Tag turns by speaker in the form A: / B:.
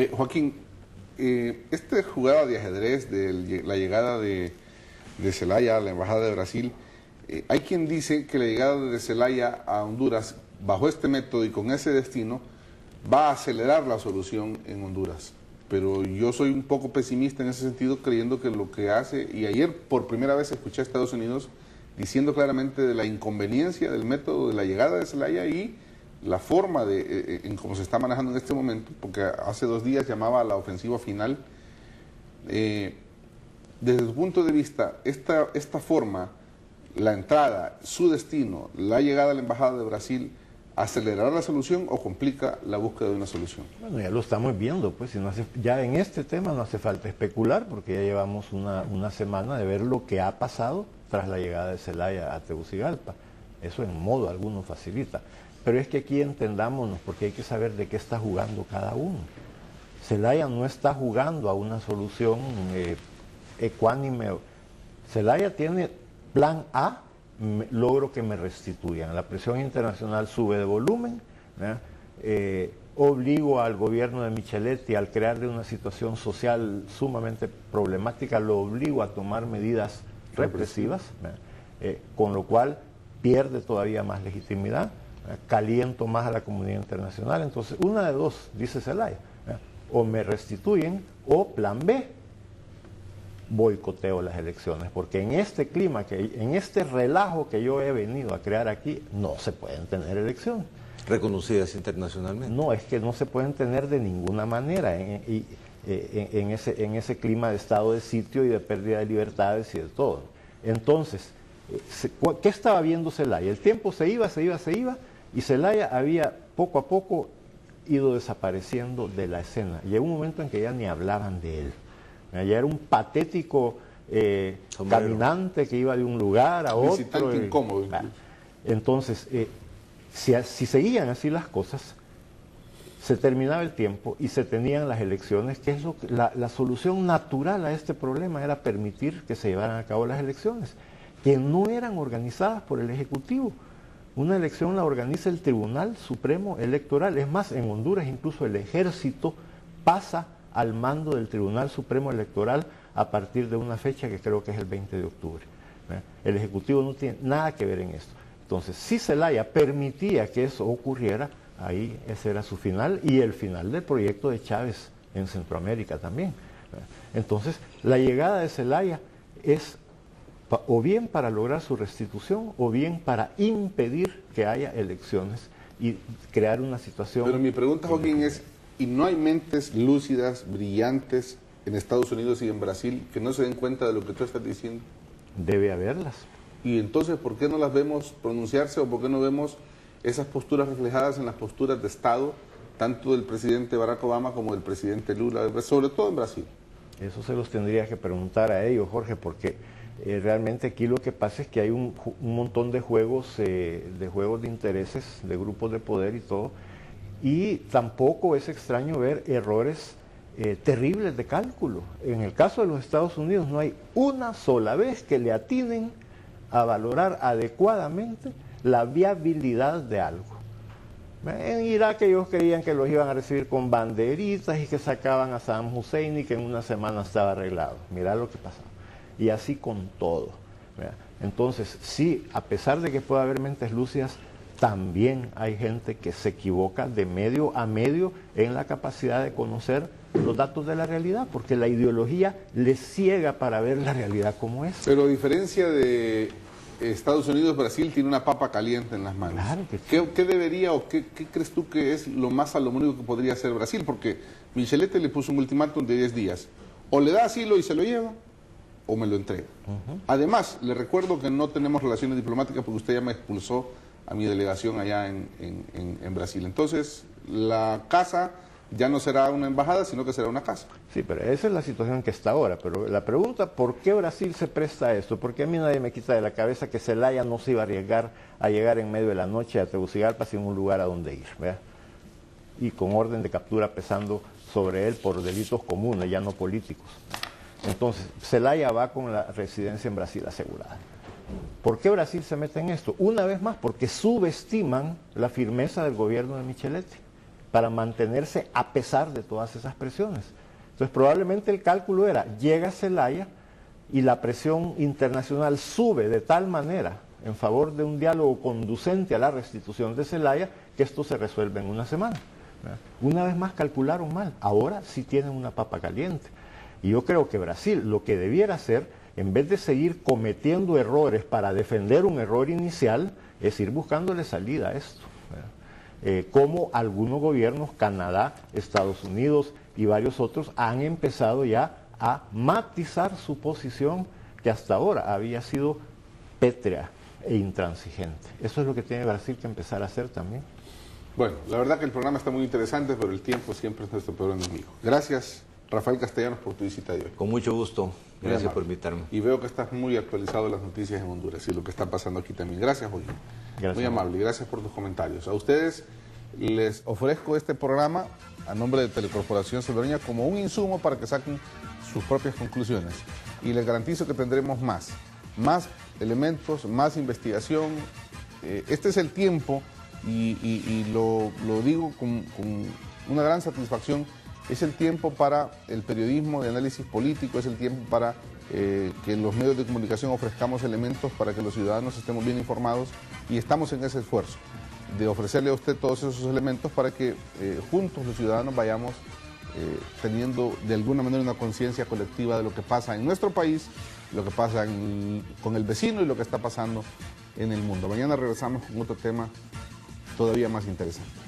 A: Joaquín, esta jugada de ajedrez de la llegada de Zelaya a la Embajada de Brasil, hay quien dice que la llegada de Zelaya a Honduras bajo este método y con ese destino va a acelerar la solución en Honduras. Pero yo soy un poco pesimista en ese sentido, creyendo que lo que hace, y ayer por primera vez escuché a Estados Unidos diciendo claramente de la inconveniencia del método de la llegada de Zelaya y la forma en cómo se está manejando en este momento, porque hace 2 días llamaba a la ofensiva final. Desde tu punto de vista, esta forma, la entrada, su destino, la llegada a la Embajada de Brasil, ¿acelerará la solución o complica la búsqueda de una solución?
B: Bueno, ya lo estamos viendo, pues ya en este tema no hace falta especular, porque ya llevamos una semana de ver lo que ha pasado tras la llegada de Zelaya a Tegucigalpa. Eso en modo alguno facilita. Pero es que aquí entendámonos, porque hay que saber de qué está jugando cada uno. Zelaya no está jugando a una solución ecuánime. Zelaya tiene plan A, logro que me restituyan. La presión internacional sube de volumen, obligo al gobierno de Micheletti, al crearle una situación social sumamente problemática, lo obligo a tomar medidas represivas, con lo cual pierde todavía más legitimidad, caliento más a la comunidad internacional. Entonces, una de dos, dice Zelaya, o me restituyen o plan B, boicoteo las elecciones, porque en este clima, en este relajo que yo he venido a crear aquí, no se pueden tener elecciones.
C: Reconocidas internacionalmente.
B: No, es que no se pueden tener de ninguna manera en ese clima de estado de sitio y de pérdida de libertades y de todo. Entonces, ¿qué estaba viendo Zelaya? El tiempo se iba, y Zelaya había poco a poco ido desapareciendo de la escena. Llegó un momento en que ya ni hablaban de él. Ya era un patético caminante que iba de un lugar a otro.
A: Visitante incómodo.
B: Entonces, si seguían así las cosas, se terminaba el tiempo y se tenían las elecciones, que es la solución natural a este problema era permitir que se llevaran a cabo las elecciones, que no eran organizadas por el Ejecutivo. Una elección la organiza el Tribunal Supremo Electoral. Es más, en Honduras incluso el Ejército pasa al mando del Tribunal Supremo Electoral a partir de una fecha que creo que es el 20 de octubre. El Ejecutivo no tiene nada que ver en esto. Entonces, si Zelaya permitía que eso ocurriera, ahí ese era su final y el final del proyecto de Chávez en Centroamérica también. Entonces, la llegada de Zelaya es o bien para lograr su restitución o bien para impedir que haya elecciones y crear una situación...
A: Pero mi pregunta, Joaquín, es, ¿y no hay mentes lúcidas, brillantes en Estados Unidos y en Brasil que no se den cuenta de lo que tú estás diciendo?
B: Debe haberlas.
A: Y entonces, ¿por qué no las vemos pronunciarse o por qué no vemos esas posturas reflejadas en las posturas de Estado, tanto del presidente Barack Obama como del presidente Lula, sobre todo en Brasil?
B: Eso se los tendría que preguntar a ellos, Jorge, porque realmente aquí lo que pasa es que hay un montón de juegos de intereses, de grupos de poder y todo, y tampoco es extraño ver errores terribles de cálculo. En el caso de los Estados Unidos no hay una sola vez que le atinen a valorar adecuadamente la viabilidad de algo. En Irak ellos creían que los iban a recibir con banderitas y que sacaban a Saddam Hussein y que en una semana estaba arreglado. Mirá lo que pasaba. Y así con todo. Entonces, sí, a pesar de que pueda haber mentes lúcidas, también hay gente que se equivoca de medio a medio en la capacidad de conocer los datos de la realidad, porque la ideología les ciega para ver la realidad como es.
A: Pero a diferencia de Estados Unidos, Brasil tiene una papa caliente en las manos.
B: Claro que sí.
A: ¿Qué debería o qué crees tú que es lo más salomónico que podría hacer Brasil? Porque Micheletti le puso un ultimátum de 10 días. O le da asilo y se lo lleva, o me lo entrega. Además, le recuerdo que no tenemos relaciones diplomáticas porque usted ya me expulsó a mi delegación allá en Brasil. Entonces, la casa ya no será una embajada, sino que será una casa.
B: Sí, pero esa es la situación que está ahora. Pero la pregunta, ¿por qué Brasil se presta a esto? Porque a mí nadie me quita de la cabeza que Zelaya no se iba a arriesgar a llegar en medio de la noche a Tegucigalpa sin un lugar a donde ir, ¿verdad? Y con orden de captura pesando sobre él por delitos comunes, ya no políticos. Entonces, Zelaya va con la residencia en Brasil asegurada. ¿Por qué Brasil se mete en esto? Una vez más, porque subestiman la firmeza del gobierno de Micheletti. para mantenerse a pesar de todas esas presiones. Entonces probablemente el cálculo era, llega Zelaya y la presión internacional sube de tal manera en favor de un diálogo conducente a la restitución de Zelaya que esto se resuelve en una semana. Una vez más calcularon mal, ahora sí tienen una papa caliente. Y yo creo que Brasil lo que debiera hacer, en vez de seguir cometiendo errores para defender un error inicial, es ir buscándole salida a esto. Como algunos gobiernos, Canadá, Estados Unidos y varios otros, han empezado ya a matizar su posición que hasta ahora había sido pétrea e intransigente. Eso es lo que tiene Brasil que empezar a hacer también.
A: Bueno, la verdad que el programa está muy interesante, pero el tiempo siempre es nuestro peor enemigo. Gracias, Rafael Castellanos, por tu visita de hoy.
C: Con mucho gusto. Gracias por invitarme.
A: Y veo que estás muy actualizado de las noticias en Honduras y lo que está pasando aquí también. Gracias, Julio.
B: Gracias.
A: Muy amable y gracias por tus comentarios. A ustedes les ofrezco este programa a nombre de Telecorporación Salvadoreña como un insumo para que saquen sus propias conclusiones. Y les garantizo que tendremos más elementos, más investigación. Este es el tiempo y lo digo con una gran satisfacción. Es el tiempo para el periodismo de análisis político, es el tiempo para que en los medios de comunicación ofrezcamos elementos para que los ciudadanos estemos bien informados y estamos en ese esfuerzo de ofrecerle a usted todos esos elementos para que juntos los ciudadanos vayamos teniendo de alguna manera una conciencia colectiva de lo que pasa en nuestro país, lo que pasa con el vecino y lo que está pasando en el mundo. Mañana regresamos con otro tema todavía más interesante.